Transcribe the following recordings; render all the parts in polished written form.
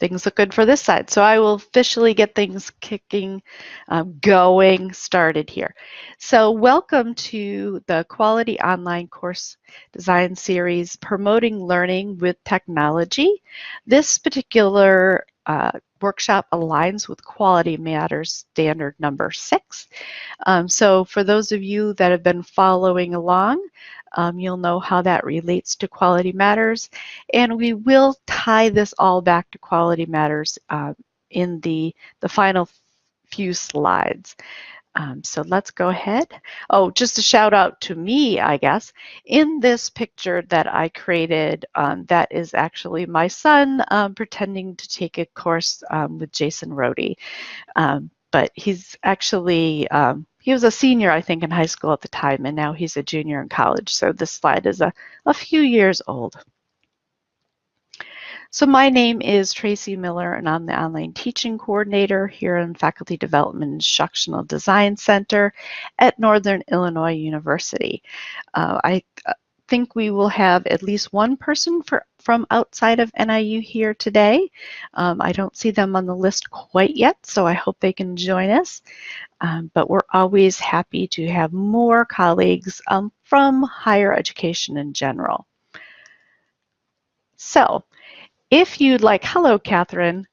things look good for this side. So I will officially get things started here. So welcome to the Quality Online Course Design Series, Promoting Learning with Technology. This particular workshop aligns with Quality Matters Standard number 6. So for those of you that have been following along, you'll know how that relates to Quality Matters, and we will tie this all back to Quality Matters in the final few slides. So let's go ahead. Oh, just a shout out to me, I guess. In this picture that I created, that is actually my son pretending to take a course with Jason Rohde. But he's actually, he was a senior, I think, in high school at the time, and now he's a junior in college. So this slide is a few years old. So my name is Tracy Miller, and I'm the Online Teaching Coordinator here in Faculty Development Instructional Design Center at Northern Illinois University. I think we will have at least one person from outside of NIU here today. I don't see them on the list quite yet, so I hope they can join us. But we're always happy to have more colleagues from higher education in general. So if you'd like, hello, Catherine.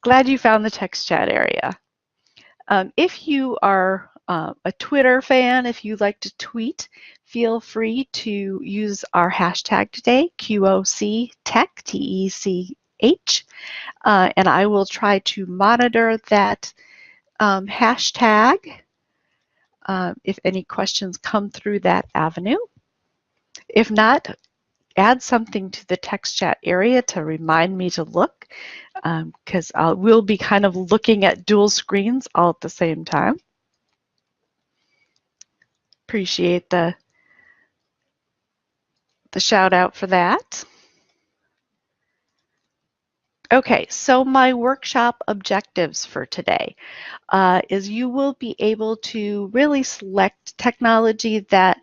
Glad you found the text chat area. If you are a Twitter fan, if you'd like to tweet, feel free to use our hashtag today, QOCTech, T-E-C-H, and I will try to monitor that hashtag if any questions come through that avenue. If not, add something to the text chat area to remind me to look, because we'll be kind of looking at dual screens all at the same time. Appreciate the shout out for that. Okay, so my workshop objectives for today is you will be able to really select technology that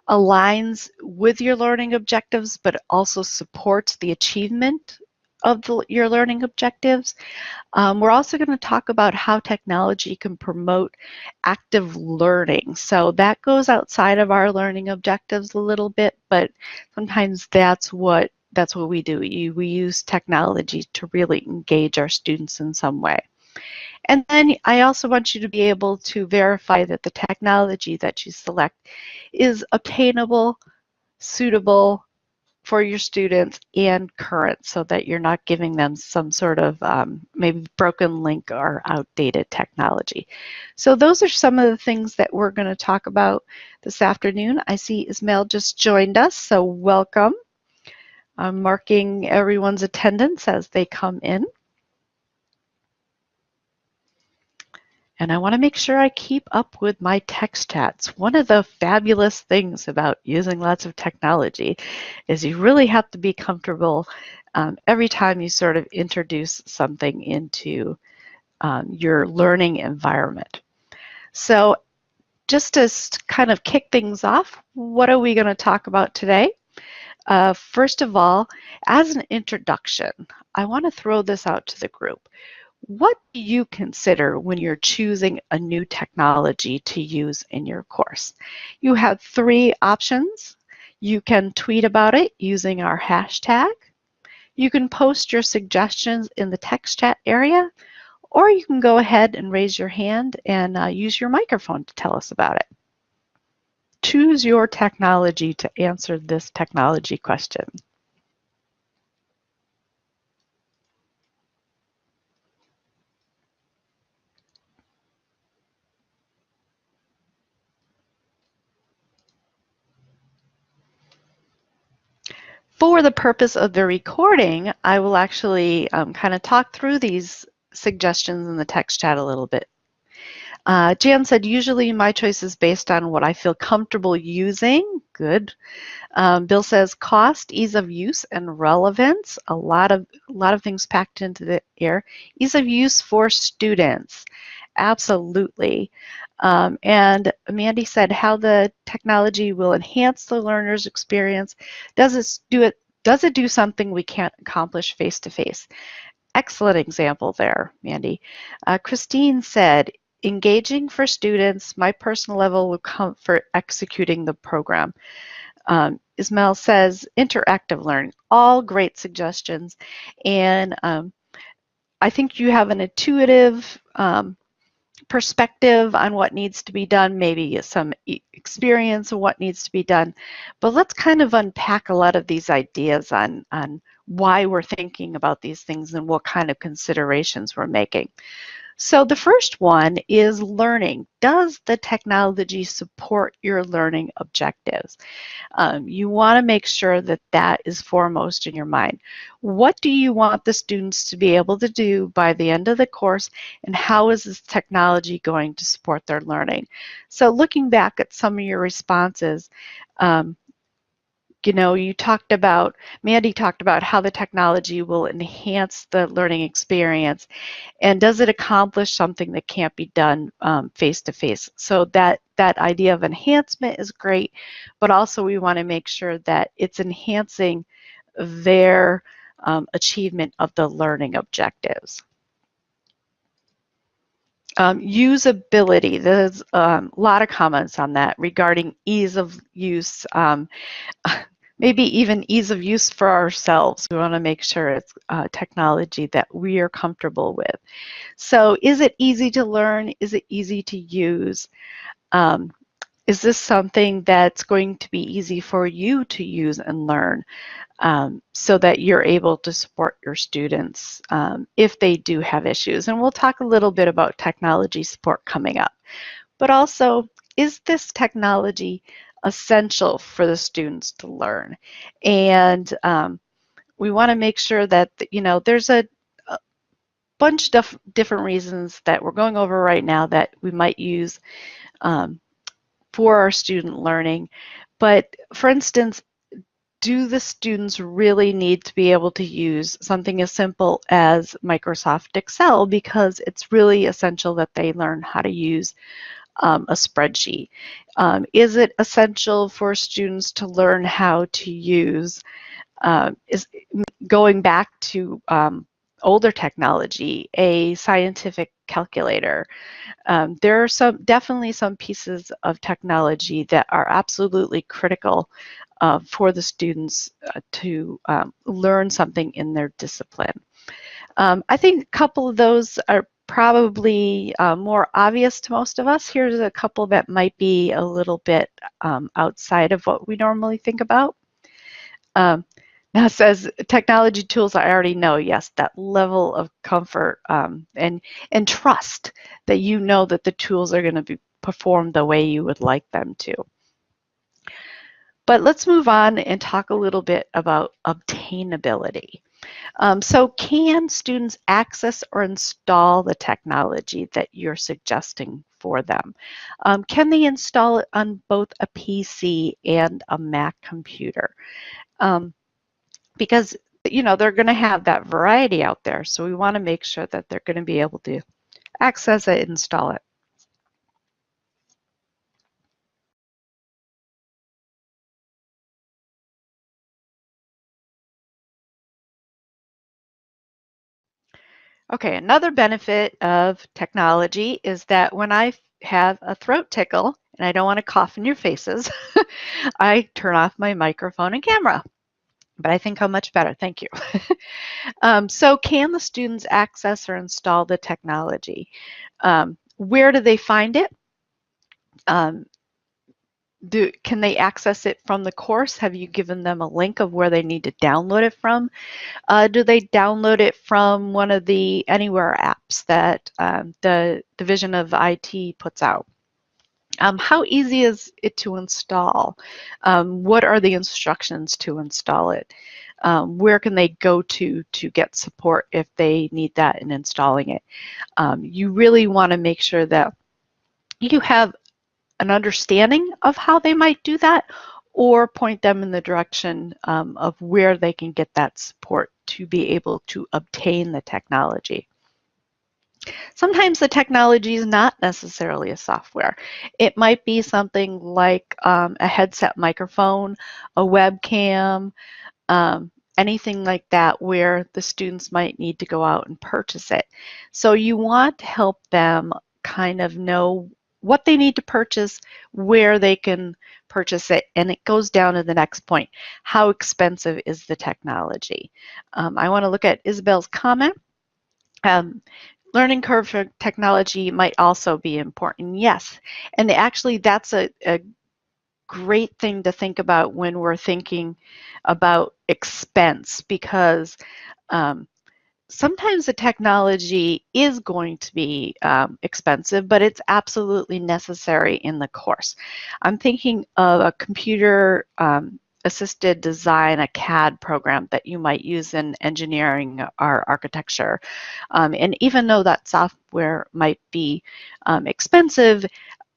aligns with your learning objectives, but also supports the achievement of your learning objectives. We're also going to talk about how technology can promote active learning. So that goes outside of our learning objectives a little bit, but sometimes that's what we do. We use technology to really engage our students in some way. And then I also want you to be able to verify that the technology that you select is obtainable, suitable for your students, and current, so that you're not giving them some sort of maybe broken link or outdated technology. So those are some of the things that we're going to talk about this afternoon. I see Ismail just joined us, so welcome. I'm marking everyone's attendance as they come in. And I want to make sure I keep up with my text chats. One of the fabulous things about using lots of technology is you really have to be comfortable every time you sort of introduce something into your learning environment. So just to kind of kick things off, what are we going to talk about today? First of all, as an introduction, I want to throw this out to the group. What do you consider when you're choosing a new technology to use in your course? You have 3 options. You can tweet about it using our hashtag. You can post your suggestions in the text chat area, or you can go ahead and raise your hand and use your microphone to tell us about it. Choose your technology to answer this technology question. For the purpose of the recording, I will actually kind of talk through these suggestions in the text chat a little bit. Jan said, usually my choice is based on what I feel comfortable using. Good. Bill says, cost, ease of use, and relevance. A lot of things packed into the air. Ease of use for students. Absolutely. And Mandy said how the technology will enhance the learner's experience. Does it do something we can't accomplish face-to-face? Excellent example there, Mandy. Christine said, engaging for students, my personal level of comfort executing the program. Ismail says, interactive learning. All great suggestions. And I think you have an intuitive perspective on what needs to be done, maybe some experience of what needs to be done. But let's kind of unpack a lot of these ideas on why we're thinking about these things and what kind of considerations we're making. So the first one is learning. Does the technology support your learning objectives? You want to make sure that that is foremost in your mind. What do you want the students to be able to do by the end of the course, and how is this technology going to support their learning? So looking back at some of your responses, you know, Mandy talked about how the technology will enhance the learning experience, and does it accomplish something that can't be done face to face? So that idea of enhancement is great, but also we want to make sure that it's enhancing their achievement of the learning objectives. Usability, there's a lot of comments on that regarding ease of use. Maybe even ease of use for ourselves. We want to make sure it's technology that we are comfortable with. So is it easy to learn? Is it easy to use? Is this something that's going to be easy for you to use and learn so that you're able to support your students if they do have issues? And we'll talk a little bit about technology support coming up. But also, is this technology essential for the students to learn? And we want to make sure that, you know, there's a bunch of different reasons that we're going over right now that we might use for our student learning. But for instance, do the students really need to be able to use something as simple as Microsoft Excel, because it's really essential that they learn how to use a spreadsheet? Is it essential for students to learn how to use, going back to older technology, a scientific calculator? There are definitely some pieces of technology that are absolutely critical for the students to learn something in their discipline. I think a couple of those are probably more obvious to most of us. Here's a couple that might be a little bit outside of what we normally think about. Now it says technology tools I already know. Yes, that level of comfort and trust that you know that the tools are going to be performed the way you would like them to. But let's move on and talk a little bit about obtainability. So can students access or install the technology that you're suggesting for them? Can they install it on both a PC and a Mac computer? Because, you know, they're going to have that variety out there. So we want to make sure that they're going to be able to access it, install it. Okay, another benefit of technology is that when I have a throat tickle and I don't want to cough in your faces, I turn off my microphone and camera. But I think I'm much better, thank you. So can the students access or install the technology? Where do they find it? Can they access it from the course? Have you given them a link of where they need to download it from? Do they download it from one of the Anywhere apps that the Division of IT puts out? How easy is it to install? What are the instructions to install it? Where can they go to get support if they need that in installing it? You really want to make sure that you have an understanding of how they might do that, or point them in the direction of where they can get that support to be able to obtain the technology. Sometimes the technology is not necessarily a software. It might be something like a headset microphone, a webcam, anything like that where the students might need to go out and purchase it. So you want to help them kind of know what they need to purchase, where they can purchase it, and it goes down to the next point. How expensive is the technology? I want to look at Isabel's comment. Um, Learning curve for technology might also be important. Yes, and actually that's a great thing to think about when we're thinking about expense, because um, sometimes the technology is going to be expensive, but it's absolutely necessary in the course. I'm thinking of a computer assisted design, a CAD program that you might use in engineering or architecture. And even though that software might be expensive,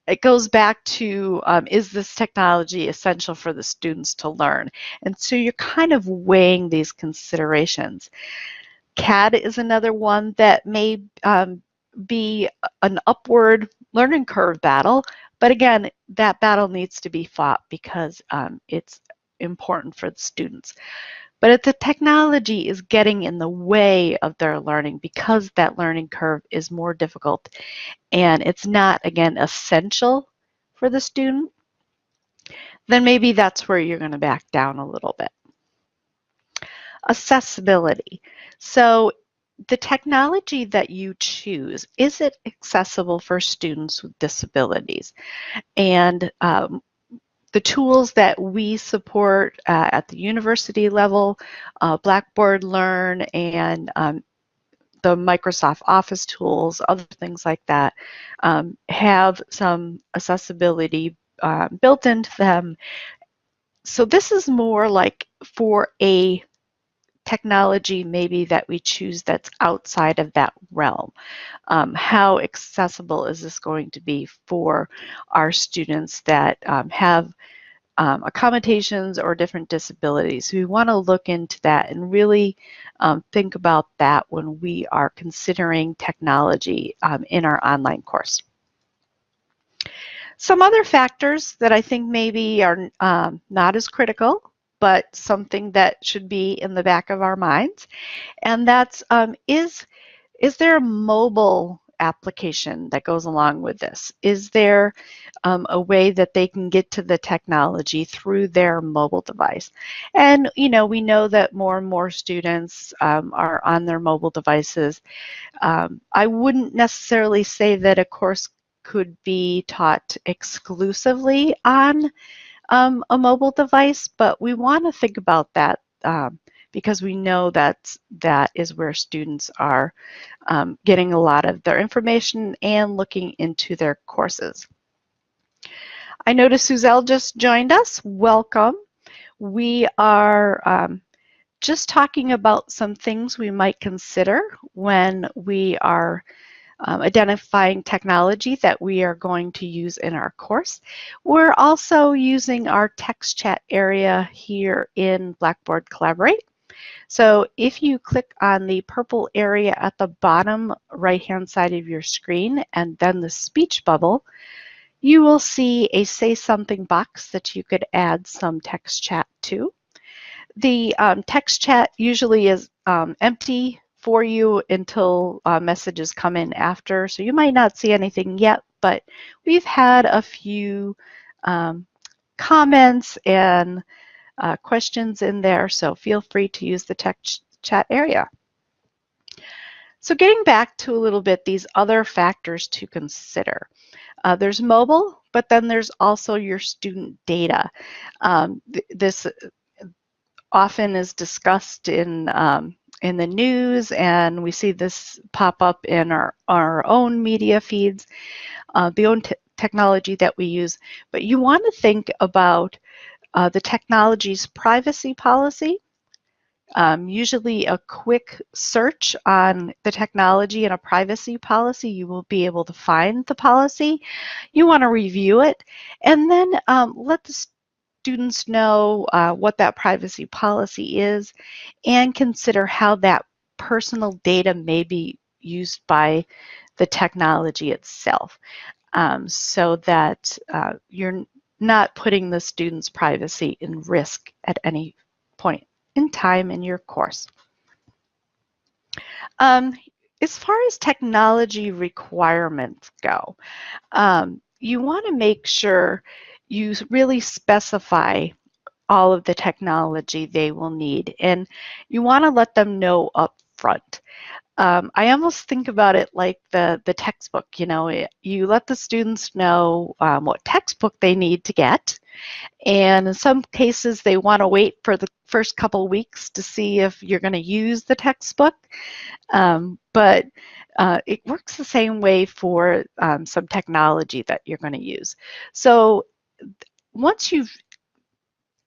it goes back to, is this technology essential for the students to learn? And so you're kind of weighing these considerations. CAD is another one that may be an upward learning curve battle, but again, that battle needs to be fought because it's important for the students. But if the technology is getting in the way of their learning because that learning curve is more difficult and it's not, again, essential for the student, then maybe that's where you're going to back down a little bit. Accessibility. So the technology that you choose, is it accessible for students with disabilities? And the tools that we support at the university level, Blackboard Learn and the Microsoft Office tools, other things like that, have some accessibility built into them. So this is more like for a technology maybe that we choose that's outside of that realm. How accessible is this going to be for our students that have accommodations or different disabilities? We want to look into that and really think about that when we are considering technology in our online course. Some other factors that I think maybe are not as critical, but something that should be in the back of our minds, and that's is there a mobile application that goes along with this? Is there a way that they can get to the technology through their mobile device? And, you know, we know that more and more students are on their mobile devices. I wouldn't necessarily say that a course could be taught exclusively on a mobile device, but we want to think about that because we know that is where students are getting a lot of their information and looking into their courses. I noticed Suzelle just joined us. Welcome. We are just talking about some things we might consider when we are identifying technology that we are going to use in our course. We're also using our text chat area here in Blackboard Collaborate. So if you click on the purple area at the bottom right-hand side of your screen and then the speech bubble, you will see a Say Something box that you could add some text chat to. The text chat usually is empty for you until messages come in after, so you might not see anything yet, but we've had a few comments and questions in there, so feel free to use the text chat area. So getting back to a little bit these other factors to consider. There's mobile, but then there's also your student data. This often is discussed in the news, and we see this pop up in our own media feeds, the own technology that we use. But you want to think about the technology's privacy policy. Usually a quick search on the technology and a privacy policy, you will be able to find the policy. You want to review it and then let the students know what that privacy policy is and consider how that personal data may be used by the technology itself, so that you're not putting the student's privacy in risk at any point in time in your course. As far as technology requirements go, you want to make sure you really specify all of the technology they will need, and you want to let them know up front. I almost think about it like the textbook. You know, you let the students know what textbook they need to get, and in some cases they want to wait for the first couple weeks to see if you're going to use the textbook. But it works the same way for some technology that you're going to use. So once you've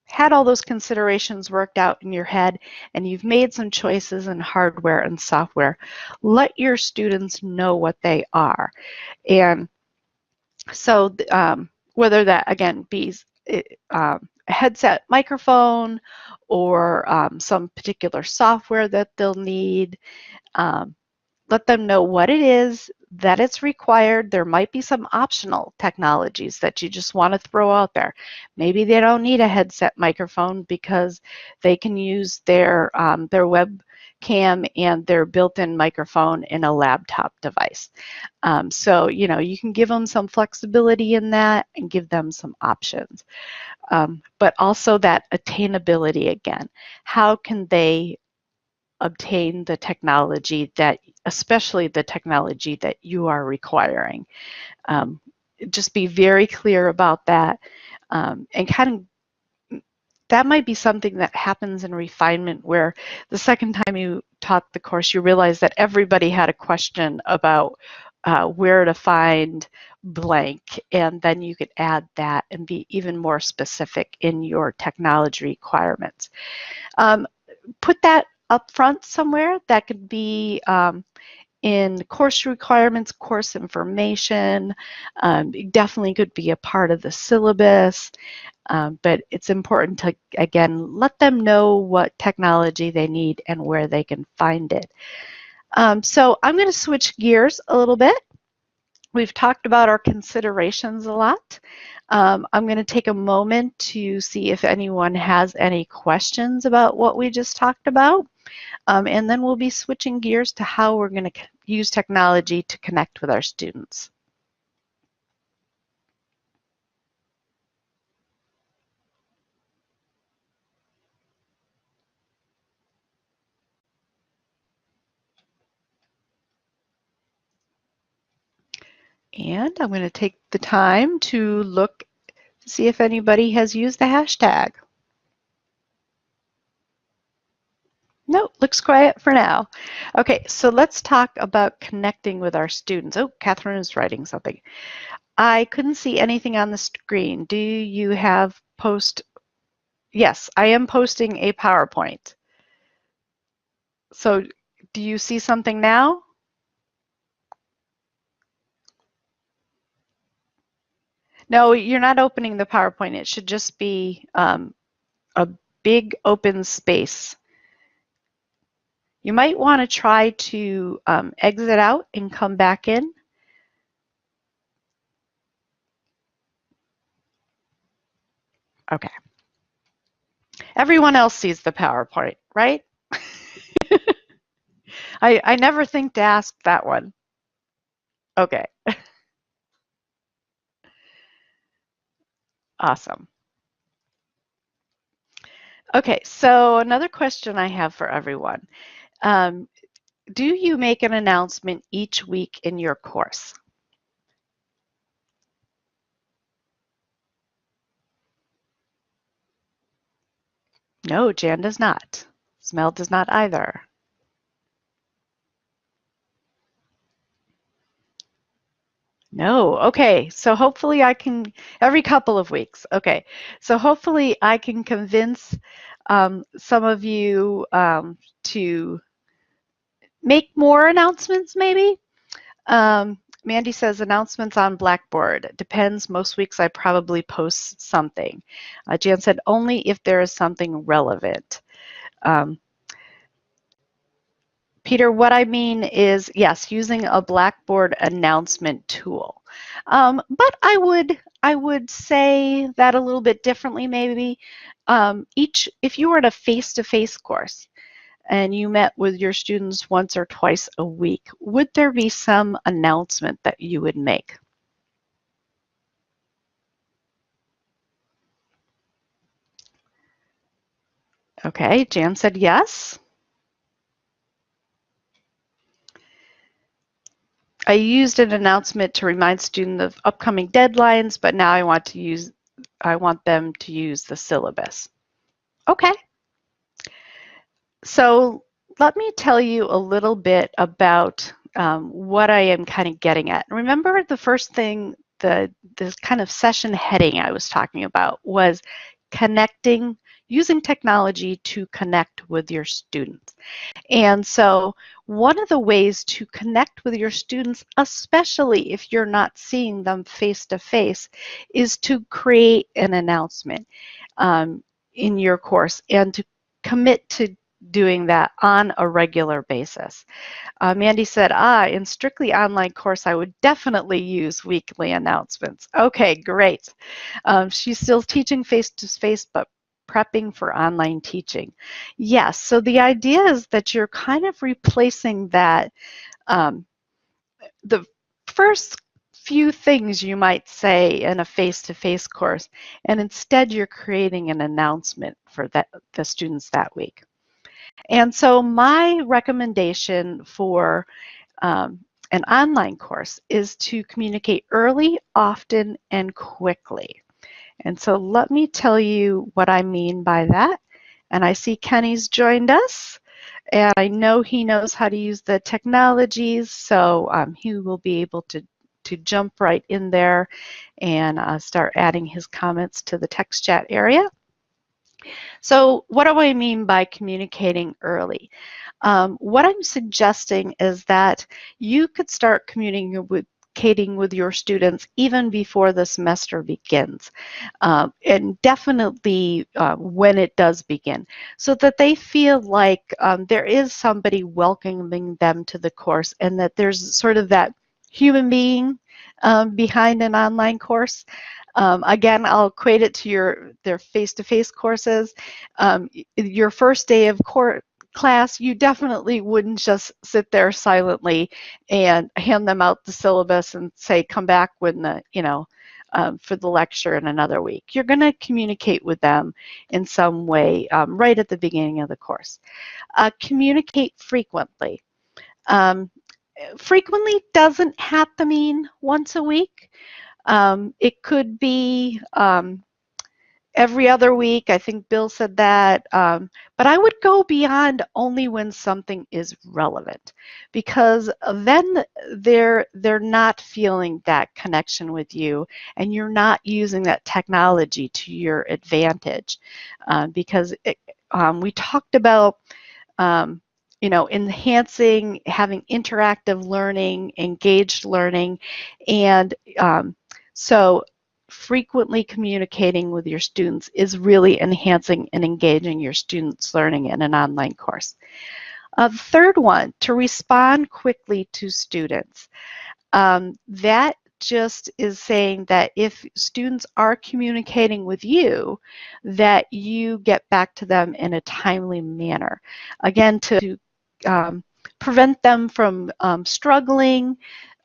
had all those considerations worked out in your head and you've made some choices in hardware and software, let your students know what they are. And so whether that, again, be a headset microphone or some particular software that they'll need, let them know what it is, that it's required. There might be some optional technologies that you just want to throw out there. Maybe they don't need a headset microphone because they can use their webcam and their built-in microphone in a laptop device. So, you know, you can give them some flexibility in that and give them some options. But also that attainability again. How can they obtain the technology that, especially the technology that you are requiring? Just be very clear about that, and kind of, that might be something that happens in refinement where the second time you taught the course, you realize that everybody had a question about where to find blank, and then you could add that and be even more specific in your technology requirements. Put that up front somewhere. That could be in course requirements, course information. It definitely could be a part of the syllabus, but it's important to, again, let them know what technology they need and where they can find it. So I'm going to switch gears a little bit. We've talked about our considerations a lot. I'm going to take a moment to see if anyone has any questions about what we just talked about. And then we'll be switching gears to how we're going to use technology to connect with our students. And I'm going to take the time to look to see if anybody has used the hashtag. No, looks quiet for now. Okay, so let's talk about connecting with our students. Oh, Catherine is writing something. I couldn't see anything on the screen. Do you have post? Yes, I am posting a PowerPoint. So do you see something now? No, you're not opening the PowerPoint. It should just be a big open space. You might want to try to exit out and come back in. Okay. Everyone else sees the PowerPoint, right? I never think to ask that one. Okay. Awesome. Okay, so another question I have for everyone. Do you make an announcement each week in your course? No, Jan does not. Smell does not either. No, okay, so hopefully I can, every couple of weeks, okay. So hopefully I can convince some of you to make more announcements maybe. Mandy says announcements on Blackboard. Depends, most weeks I probably post something. Jan said only if there is something relevant. Peter, what I mean is, yes, using a Blackboard announcement tool. But I would say that a little bit differently, maybe. If you were in a face-to-face course and you met with your students once or twice a week, would there be some announcement that you would make? Okay, Jan said yes. I used an announcement to remind students of upcoming deadlines, but now I want them to use the syllabus. Okay. So let me tell you a little bit about what I am kind of getting at. Remember the first thing, the kind of session heading I was talking about was using technology to connect with your students. And so one of the ways to connect with your students, especially if you're not seeing them face to face, is to create an announcement in your course and to commit to doing that on a regular basis. Mandy said, in strictly online course, I would definitely use weekly announcements. Okay, great. She's still teaching face-to-face, but prepping for online teaching. Yes, so the idea is that you're kind of replacing that, the first few things you might say in a face-to-face course, and instead you're creating an announcement for the students that week. And so my recommendation for an online course is to communicate early, often, and quickly. And so let me tell you what I mean by that. And I see Kenny's joined us, and I know he knows how to use the technologies, so he will be able to jump right in there and start adding his comments to the text chat area. So what do I mean by communicating early? What I'm suggesting is that you could start communicating with your students even before the semester begins, and definitely when it does begin, so that they feel like there is somebody welcoming them to the course and that there's sort of that human being behind an online course. Again, I'll equate it to their face-to-face courses. Your first day of class, you definitely wouldn't just sit there silently and hand them out the syllabus and say, come back when for the lecture in another week. You're going to communicate with them in some way right at the beginning of the course. Communicate frequently. Frequently doesn't have to mean once a week. It could be every other week. I think Bill said that. But I would go beyond only when something is relevant, because then they're not feeling that connection with you, and you're not using that technology to your advantage. Because we talked about enhancing, having interactive learning, engaged learning, and so frequently communicating with your students is really enhancing and engaging your students' learning in an online course. The third one, to respond quickly to students. That just is saying that if students are communicating with you, that you get back to them in a timely manner. Again, to prevent them from struggling,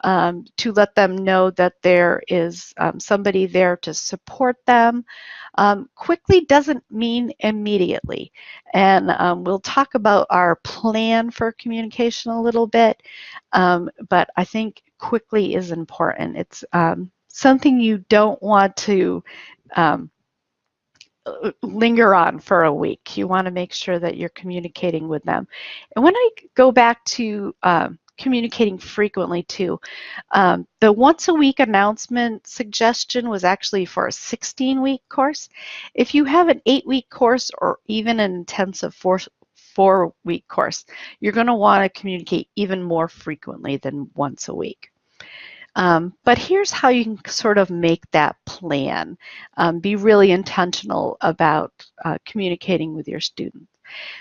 to let them know that there is somebody there to support them. Quickly doesn't mean immediately. And we'll talk about our plan for communication a little bit, but I think quickly is important. It's something you don't want to linger on for a week. You want to make sure that you're communicating with them. And when I go back to communicating frequently too, the once a week announcement suggestion was actually for a 16-week course. If you have an 8-week course or even an intensive 4-week course, you're going to want to communicate even more frequently than once a week. But here's how you can sort of make that plan. Be really intentional about communicating with your students.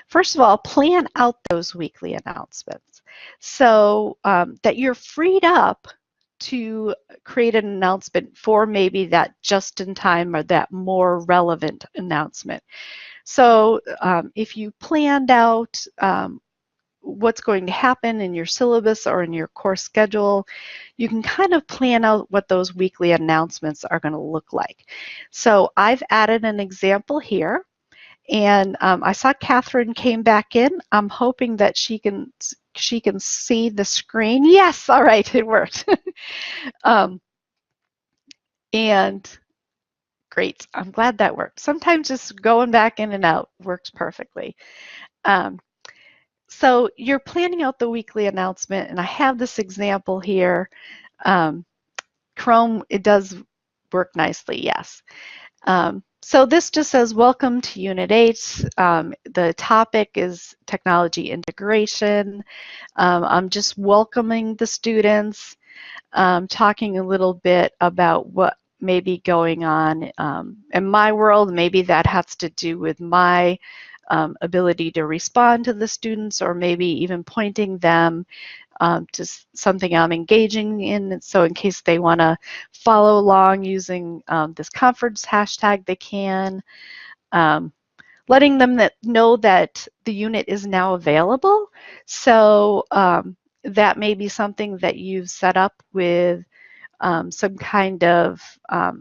First of all, plan out those weekly announcements so that you're freed up to create an announcement for maybe that just-in-time or that more relevant announcement. So if you planned out what's going to happen in your syllabus or in your course schedule, you can kind of plan out what those weekly announcements are going to look like. So I've added an example here, and I saw Catherine came back in. I'm hoping that she can see the screen. Yes, all right, it worked. And great, I'm glad that worked. Sometimes just going back in and out works perfectly. Um, So you're planning out the weekly announcement, and I have this example here. Chrome, it does work nicely, yes. So this just says, welcome to Unit 8. The topic is technology integration. I'm just welcoming the students, talking a little bit about what may be going on in my world. Maybe that has to do with my ability to respond to the students, or maybe even pointing them to something I'm engaging in. So in case they want to follow along using this conference hashtag, they can. Letting them know that the unit is now available. So that may be something that you've set up with some kind of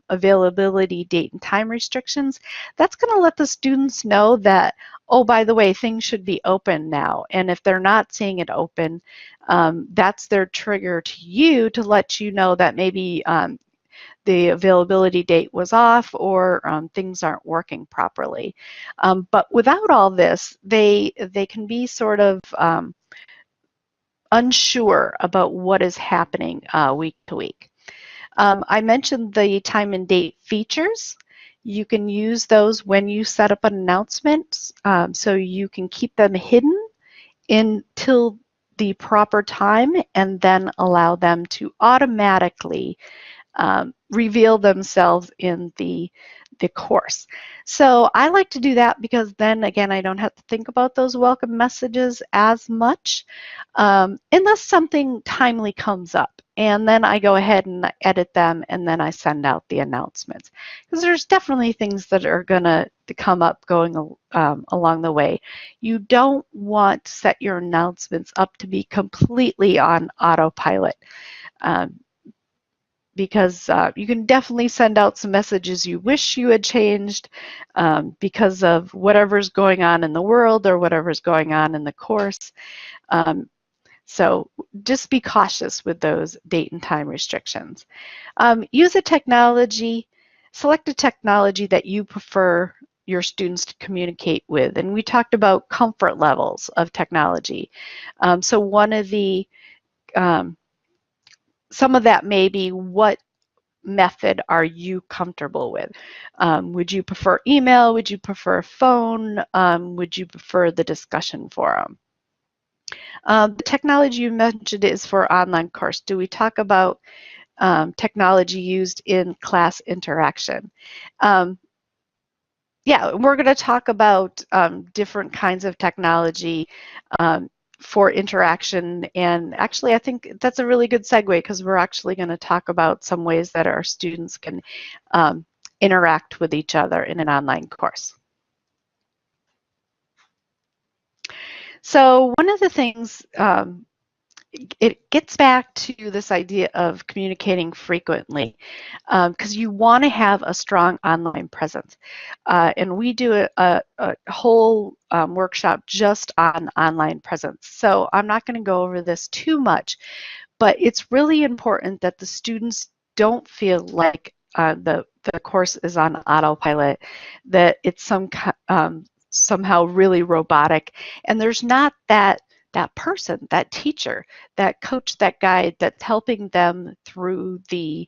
availability date and time restrictions. That's going to let the students know that, oh, by the way, things should be open now. And if they're not seeing it open, that's their trigger to you to let you know that maybe the availability date was off, or things aren't working properly. But without all this, they can be sort of unsure about what is happening week to week. I mentioned the time and date features. You can use those when you set up an announcement, so you can keep them hidden until the proper time and then allow them to automatically reveal themselves in the course. So I like to do that because then again, I don't have to think about those welcome messages as much, unless something timely comes up. And then I go ahead and edit them, and then I send out the announcements. Because there's definitely things that are going to come up going along the way. You don't want to set your announcements up to be completely on autopilot. Because you can definitely send out some messages you wish you had changed because of whatever's going on in the world or whatever's going on in the course. So just be cautious with those date and time restrictions. Use a technology, select a technology that you prefer your students to communicate with. And we talked about comfort levels of technology. So one of the some of that may be, what method are you comfortable with? Would you prefer email? Would you prefer phone? Would you prefer the discussion forum? The technology you mentioned is for online course. Do we talk about technology used in class interaction? Yeah, we're going to talk about different kinds of technology for interaction. And actually, I think that's a really good segue, because we're actually going to talk about some ways that our students can interact with each other in an online course. So one of the things, it gets back to this idea of communicating frequently, because you want to have a strong online presence. And we do a whole workshop just on online presence. So I'm not going to go over this too much, but it's really important that the students don't feel like the course is on autopilot, that it's somehow really robotic, and there's not that person, that teacher, that coach, that guide that's helping them through the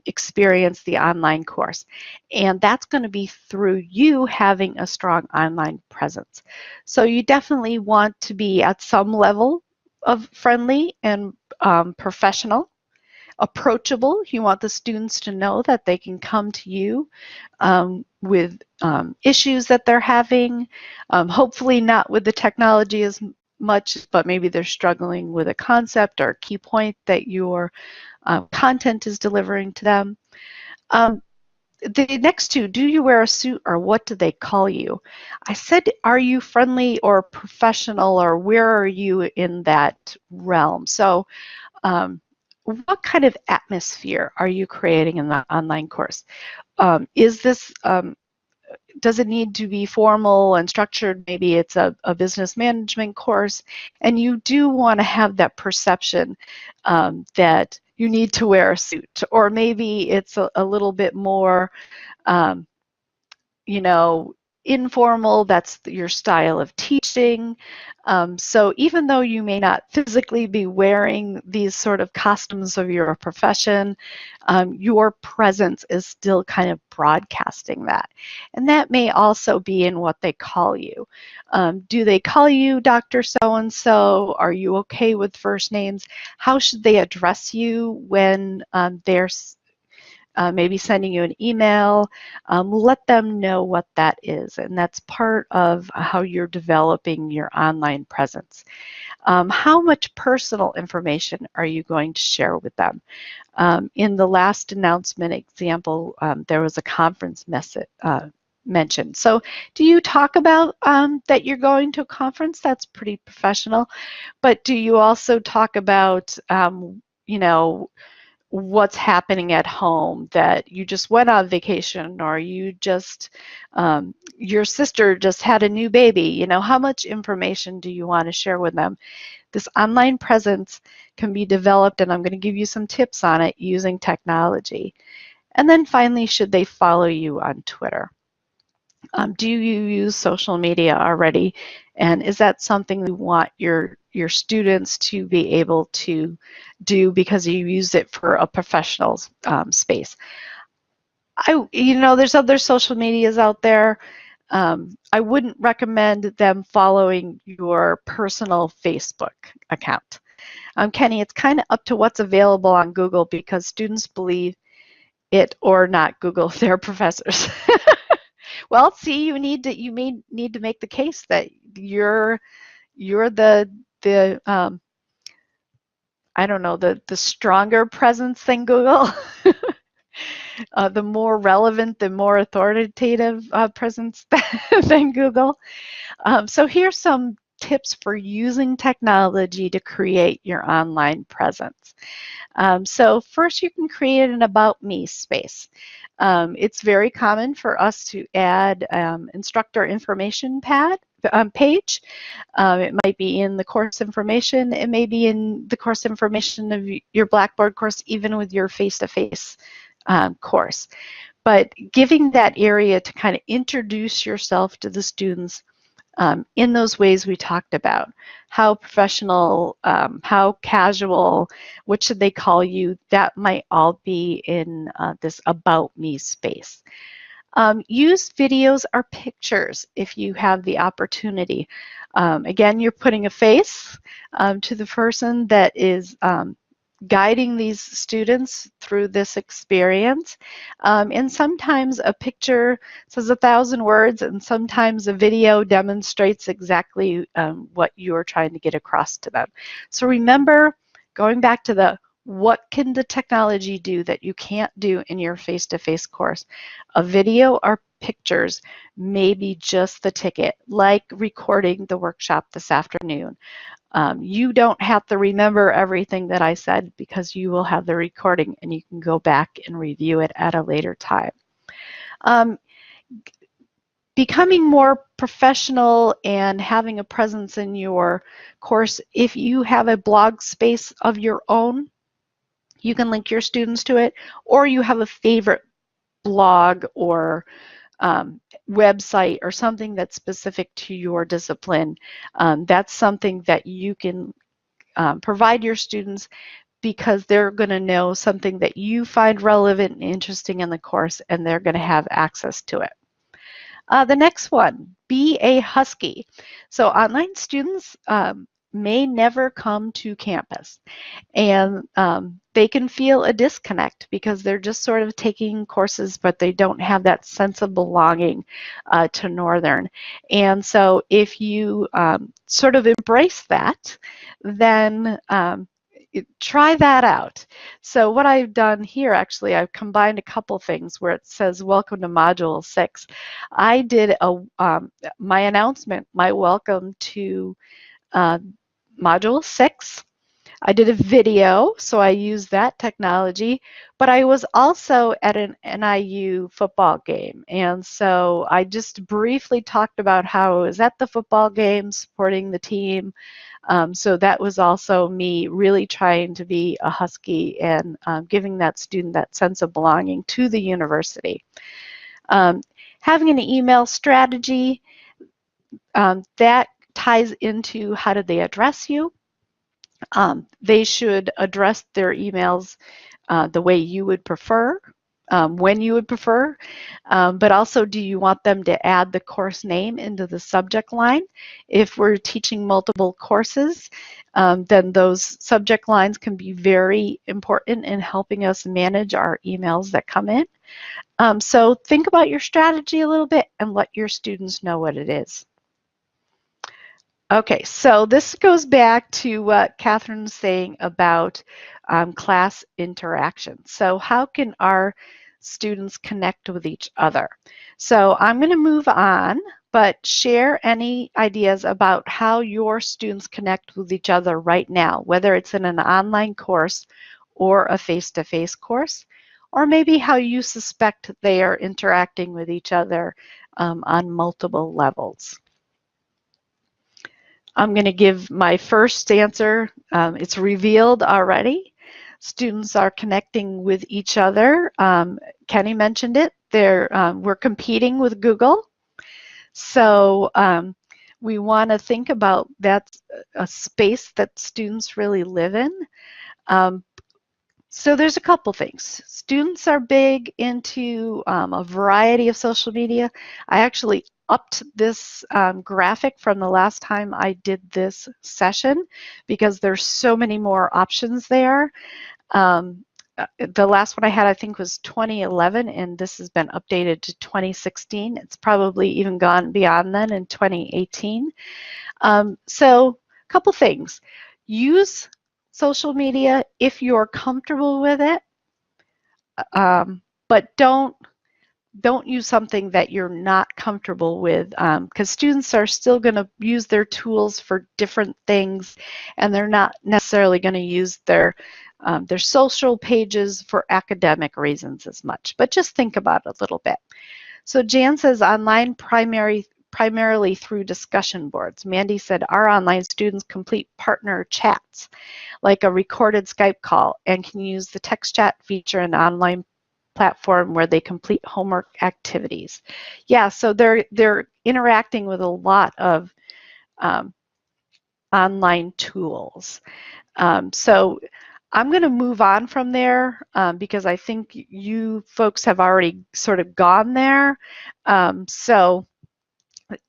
experience, the online course. And that's going to be through you having a strong online presence. So you definitely want to be at some level of friendly and professional. approachable. You want the students to know that they can come to you with issues that they're having, hopefully not with the technology as much, but maybe they're struggling with a concept or a key point that your content is delivering to them. The next two, do you wear a suit or what do they call you? I said, are you friendly or professional, or where are you in that realm? So what kind of atmosphere are you creating in the online course? Is this does it need to be formal and structured? Maybe it's a business management course, and you do want to have that perception that you need to wear a suit, or maybe it's a little bit more, um, you know, informal. That's your style of teaching. So even though you may not physically be wearing these sort of costumes of your profession, your presence is still kind of broadcasting that. And that may also be in what they call you. Do they call you Dr. So-and-so? Are you okay with first names? How should they address you when they're maybe sending you an email? Let them know what that is, and that's part of how you're developing your online presence. How much personal information are you going to share with them? In the last announcement example, there was a conference message mentioned. So do you talk about that you're going to a conference? That's pretty professional. But do you also talk about, you know, what's happening at home, that you just went on vacation, or you just, your sister just had a new baby? You know, how much information do you want to share with them? This online presence can be developed, and I'm going to give you some tips on it using technology. And then finally, should they follow you on Twitter? Do you use social media already? And is that something you want your students to be able to do because you use it for a professional space? You know, there's other social medias out there. I wouldn't recommend them following your personal Facebook account. Kenny, it's kind of up to what's available on Google, because students believe it or not Google their professors. Well, see, you may need to make the case that you're the I don't know, the stronger presence than Google, the more relevant, the more authoritative presence than Google. So here's some tips for using technology to create your online presence. So first, you can create an About Me space. It's very common for us to add instructor information page. It might be in the course information. It may be in the course information of your Blackboard course, even with your face-to-face course. But giving that area to kind of introduce yourself to the students in those ways we talked about. How professional, how casual, what should they call you? That might all be in this About Me space. Use videos or pictures if you have the opportunity. Again, you're putting a face to the person that is guiding these students through this experience. And sometimes a picture says 1,000 words, and sometimes a video demonstrates exactly what you're trying to get across to them. So remember, going back to the what can the technology do that you can't do in your face-to-face course? A video or pictures may be just the ticket, like recording the workshop this afternoon. You don't have to remember everything that I said, because you will have the recording and you can go back and review it at a later time. Becoming more professional and having a presence in your course, if you have a blog space of your own, you can link your students to it, or you have a favorite blog or website or something that's specific to your discipline. That's something that you can provide your students, because they're going to know something that you find relevant and interesting in the course, and they're going to have access to it. The next one, be a husky. So online students may never come to campus. And they can feel a disconnect because they're just sort of taking courses, but they don't have that sense of belonging to Northern. And so if you sort of embrace that, then try that out. So what I've done here, actually, I've combined a couple things where it says welcome to module 6. I did my announcement, my welcome to uh, module 6. I did a video, so I used that technology, but I was also at an NIU football game. And so I just briefly talked about how I was at the football game supporting the team. So that was also me really trying to be a Husky and giving that student that sense of belonging to the university. Having an email strategy, that ties into how did they address you. They should address their emails the way you would prefer, when you would prefer, but also do you want them to add the course name into the subject line? If we're teaching multiple courses, then those subject lines can be very important in helping us manage our emails that come in. So think about your strategy a little bit and let your students know what it is. Okay, so this goes back to what Catherine's saying about class interaction. So how can our students connect with each other? So I'm going to move on, but share any ideas about how your students connect with each other right now, whether it's in an online course or a face-to-face course, or maybe how you suspect they are interacting with each other on multiple levels. I'm going to give my first answer. It's revealed already. Students are connecting with each other. Kenny mentioned it. We're competing with Google. So we want to think about that's a space that students really live in. So there's a couple things. Students are big into a variety of social media. I actually upped this graphic from the last time I did this session because there's so many more options there. The last one I had, I think, was 2011, and this has been updated to 2016. It's probably even gone beyond then in 2018. So a couple things. Use social media if you're comfortable with it, but don't use something that you're not comfortable with, because students are still going to use their tools for different things, and they're not necessarily going to use their social pages for academic reasons as much. But just think about it a little bit. So Jan says online primarily through discussion boards. Mandy said our online students complete partner chats like a recorded Skype call and can use the text chat feature in online platform where they complete homework activities. Yeah, so they're interacting with a lot of online tools. So I'm going to move on from there because I think you folks have already sort of gone there. So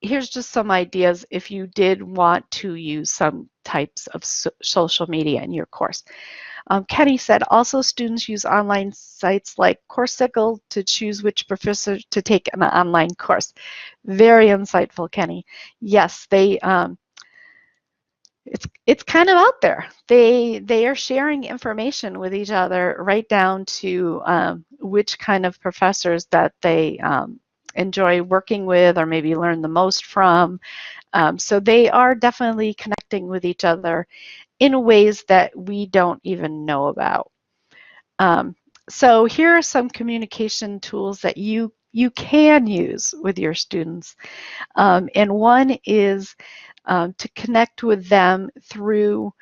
here's just some ideas if you did want to use some types of social media in your course. Kenny said also students use online sites like Courseicle to choose which professor to take an online course. Very insightful, Kenny. Yes, they it's kind of out there. They are sharing information with each other right down to which kind of professors that they enjoy working with or maybe learn the most from. So they are definitely connecting with each other in ways that we don't even know about. So here are some communication tools that you can use with your students. And one is to connect with them through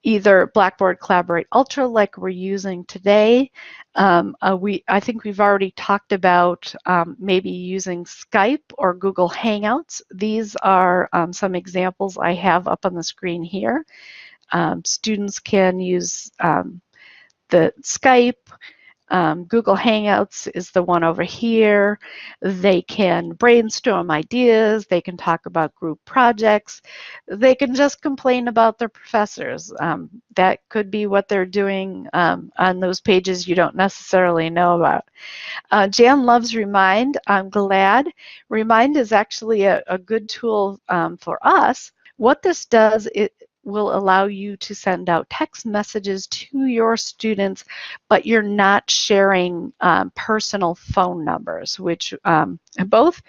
either Blackboard Collaborate Ultra like we're using today. I think we've already talked about maybe using Skype or Google Hangouts. These are some examples I have up on the screen here. Students can use the Skype Google Hangouts is the one over here. They can brainstorm ideas. They can talk about group projects. They can just complain about their professors. That could be what they're doing on those pages you don't necessarily know about. Jan loves Remind. I'm glad. Remind is actually a good tool for us. What this does, it will allow you to send out text messages to your students, but you're not sharing personal phone numbers, which both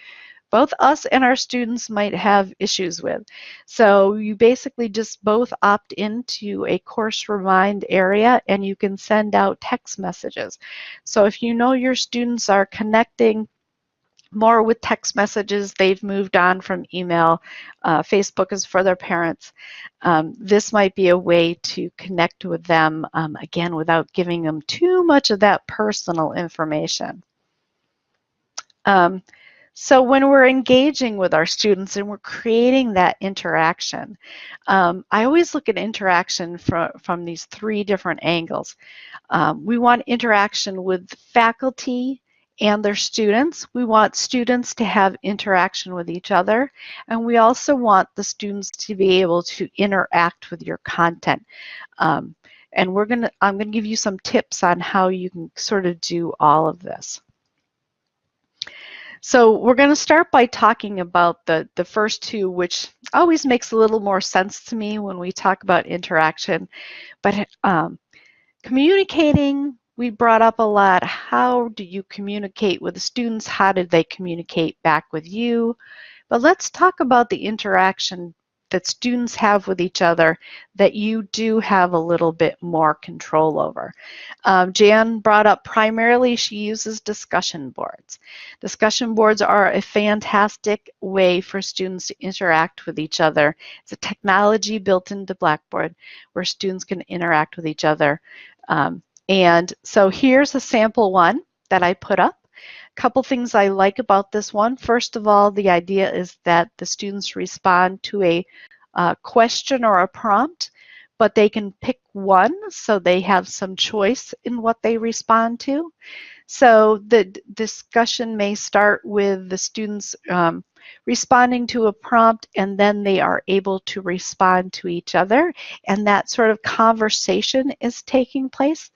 us and our students might have issues with. So you basically just both opt into a course remind area and you can send out text messages. So if you know your students are connecting more with text messages, they've moved on from email, Facebook is for their parents, this might be a way to connect with them, again, without giving them too much of that personal information. So when we're engaging with our students and we're creating that interaction, I always look at interaction from these three different angles. We want interaction with faculty and their students. We want students to have interaction with each other. And we also want the students to be able to interact with your content. And I'm going to give you some tips on how you can sort of do all of this. So we're going to start by talking about the first two, which always makes a little more sense to me when we talk about interaction. But communicating, we brought up a lot. How do you communicate with the students? How did they communicate back with you? But let's talk about the interaction that students have with each other that you do have a little bit more control over. Jan brought up primarily she uses discussion boards. Discussion boards are a fantastic way for students to interact with each other. It's a technology built into Blackboard where students can interact with each other. And so here's a sample one that I put up. Couple things I like about this one. First of all, the idea is that the students respond to a question or a prompt, but they can pick one, so they have some choice in what they respond to. So the discussion may start with the students responding to a prompt, and then they are able to respond to each other, and that sort of conversation is taking place.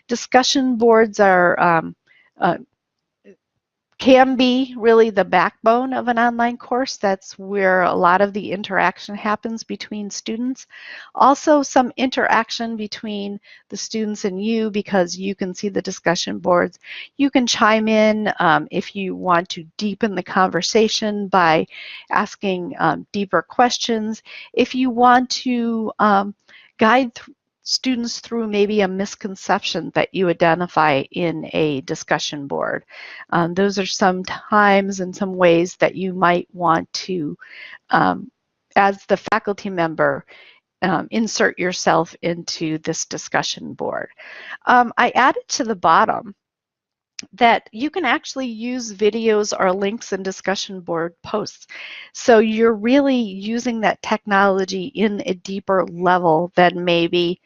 Discussion boards are can be really the backbone of an online course. That's where a lot of the interaction happens between students. Also, some interaction between the students and you, because you can see the discussion boards. You can chime in if you want to deepen the conversation by asking deeper questions. If you want to guide students through maybe a misconception that you identify in a discussion board. Those are some times and some ways that you might want to, as the faculty member, insert yourself into this discussion board. I added to the bottom that you can actually use videos or links in discussion board posts. So you're really using that technology in a deeper level than maybe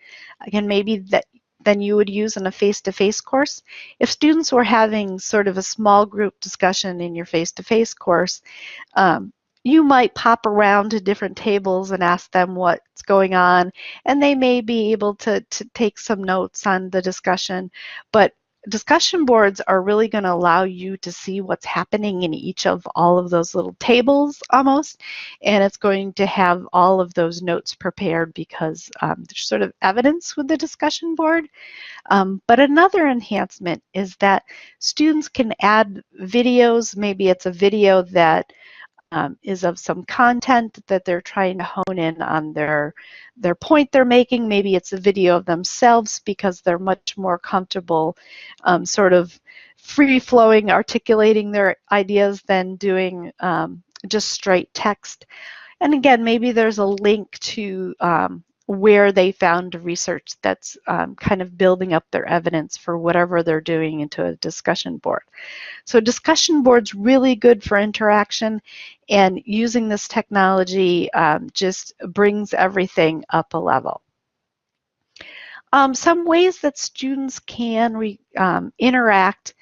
than you would use in a face-to-face course. If students were having sort of a small group discussion in your face-to-face course, you might pop around to different tables and ask them what's going on, and they may be able to take some notes on the discussion. But discussion boards are really going to allow you to see what's happening in each of all of those little tables almost, and it's going to have all of those notes prepared because there's sort of evidence with the discussion board. But another enhancement is that students can add videos. Maybe it's a video that is of some content that they're trying to hone in on their point they're making. Maybe it's a video of themselves because they're much more comfortable sort of free-flowing, articulating their ideas than doing just straight text. And again, maybe there's a link to where they found research that's kind of building up their evidence for whatever they're doing into a discussion board. So discussion board's really good for interaction, and using this technology just brings everything up a level. Some ways that students can interact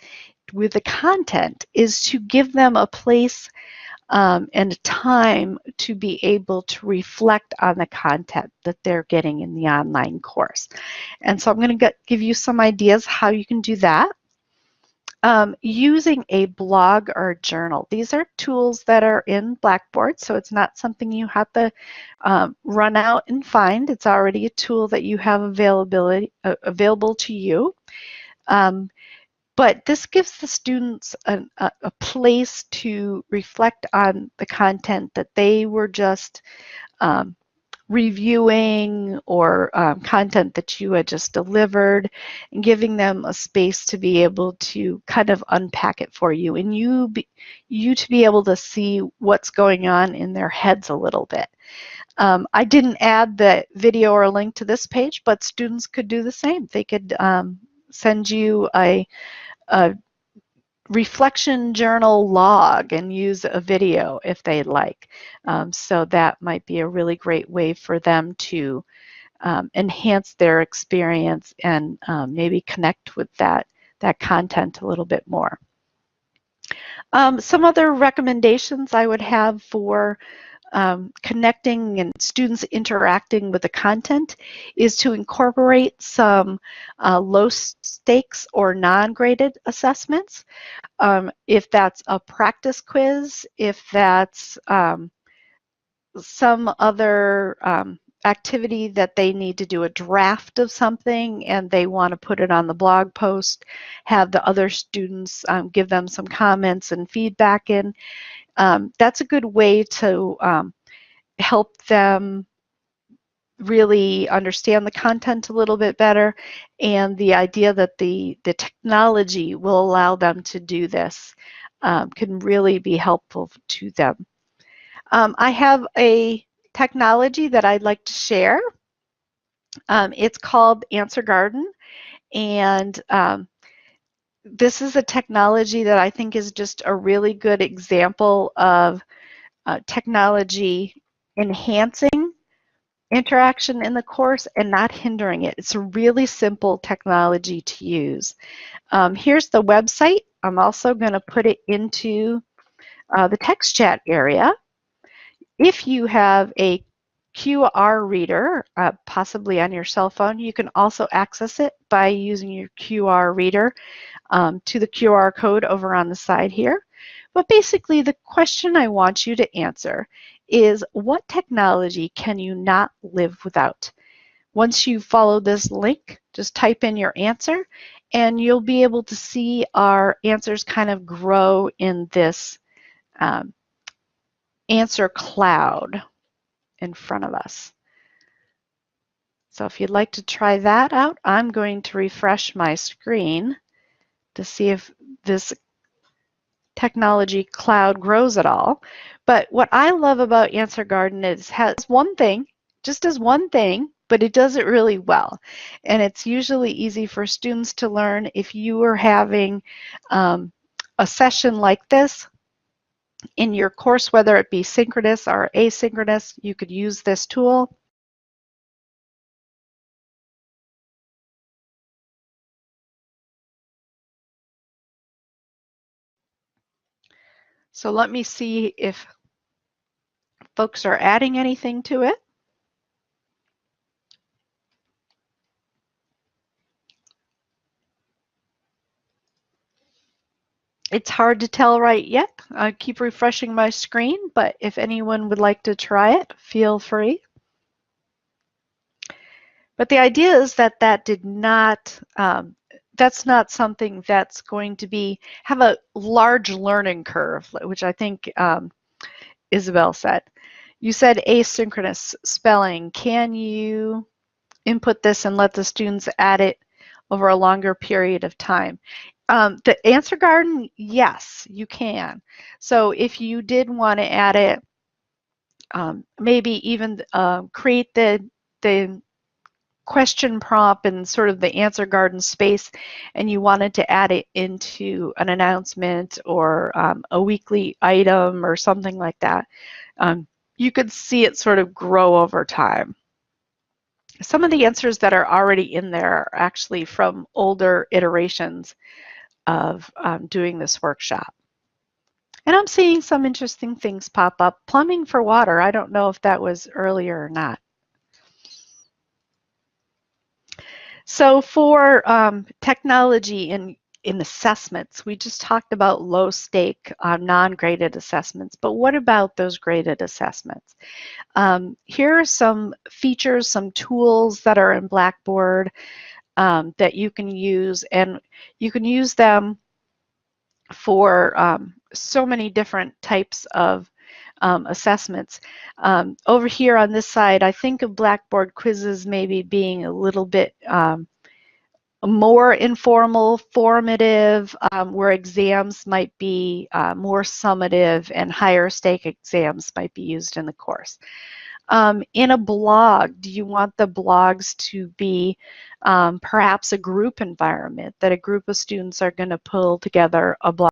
with the content is to give them a place and a time to be able to reflect on the content that they're getting in the online course. And so I'm going to give you some ideas how you can do that. Using a blog or a journal. These are tools that are in Blackboard, so it's not something you have to run out and find. It's already a tool that you have available to you. But this gives the students a place to reflect on the content that they were just reviewing, or content that you had just delivered, and giving them a space to be able to kind of unpack it for you, and you to be able to see what's going on in their heads a little bit. I didn't add the video or link to this page, but students could do the same. They could send you a reflection journal log and use a video if they'd like. So that might be a really great way for them to enhance their experience and maybe connect with that content a little bit more. Some other recommendations I would have for connecting and students interacting with the content is to incorporate some low stakes or non-graded assessments. If that's a practice quiz, if that's some other activity that they need to do a draft of something and they want to put it on the blog post, have the other students give them some comments and feedback in. That's a good way to help them really understand the content a little bit better, and the idea that the technology will allow them to do this can really be helpful to them. I have a technology that I'd like to share. It's called Answergarden, and this is a technology that I think is just a really good example of technology enhancing interaction in the course and not hindering it. It's a really simple technology to use. Here's the website. I'm also going to put it into the text chat area. If you have a QR reader, possibly on your cell phone, you can also access it by using your QR reader to the QR code over on the side here. But basically, the question I want you to answer is, what technology can you not live without? Once you follow this link, just type in your answer, and you'll be able to see our answers kind of grow in this answer cloud in front of us. So if you'd like to try that out, I'm going to refresh my screen to see if this technology cloud grows at all. But what I love about Answergarden is it has one thing, just does one thing, but it does it really well. And it's usually easy for students to learn. If you are having a session like this in your course, whether it be synchronous or asynchronous, you could use this tool. So let me see if folks are adding anything to it. It's hard to tell right yet. I keep refreshing my screen, but if anyone would like to try it, feel free. But the idea is that did not, that's not something that's going to have a large learning curve, which I think Isabel said. You said asynchronous spelling. Can you input this and let the students add it over a longer period of time? The Answergarden, yes, you can. So if you did want to add it, maybe even create the question prompt and sort of the Answergarden space, and you wanted to add it into an announcement or a weekly item or something like that, you could see it sort of grow over time. Some of the answers that are already in there are actually from older iterations of doing this workshop. And I'm seeing some interesting things pop up. Plumbing for water, I don't know if that was earlier or not. So for technology in assessments, we just talked about low stake non-graded assessments, but what about those graded assessments? Here are some features, some tools that are in Blackboard that you can use, and you can use them for so many different types of assessments. Over here on this side, I think of Blackboard quizzes maybe being a little bit more informal, formative, where exams might be more summative and higher stake exams might be used in the course. In a blog, do you want the blogs to be perhaps a group environment, that a group of students are going to pull together a blog